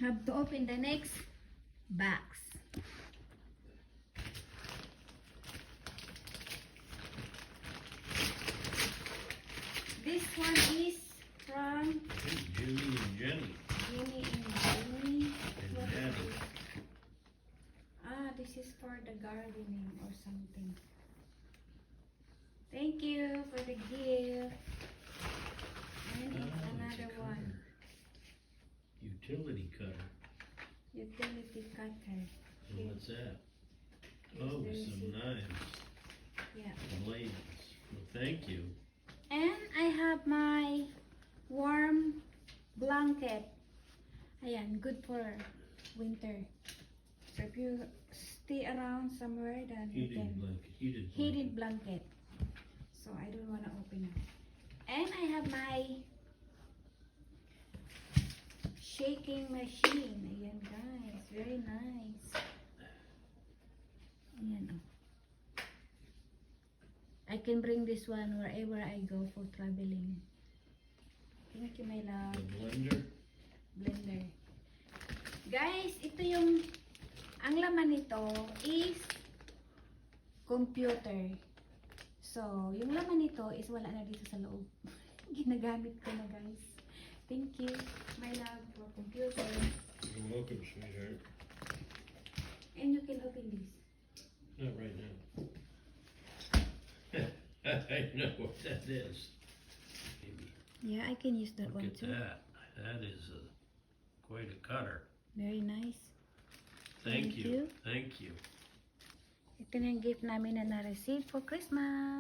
have to open the next box. This one is from Jimmy and Jenny. Jimmy and Jenny. And What is Daddy. this? Ah, this is for the gardening or something. Thank you for the gift. And it's Oh, it's a another one. cutter. Utility cutter. Utility cutter. And what's that? Here's Oh, the some receipt. knives. Yeah. Blades. Well, thank you. And I have my warm blanket. Ayan, good for winter. So if you stay around somewhere, then you Heated can. blanket. Heated blanket. Heated blanket. So I don't want to open it. And I have my shaking machine. Ayan guys, very nice. Ayan oh. I can bring this one wherever I go for traveling. Thank you, my love. The blender. Blender. Guys, ito yung, ang laman nito is computer. So, yung laman nito is wala na dito sa loob. Ginagamit ko na, guys. Thank you, my love, for computer. You're welcome, sweetheart. And you can open this. Not right now. I know what that is. Maybe. Yeah, I can use that Look one at too. that. That is quite a cutter. Very nice. Thank Thank you. you. Thank you. Ito na yung gift namin na na-receive for Christmas.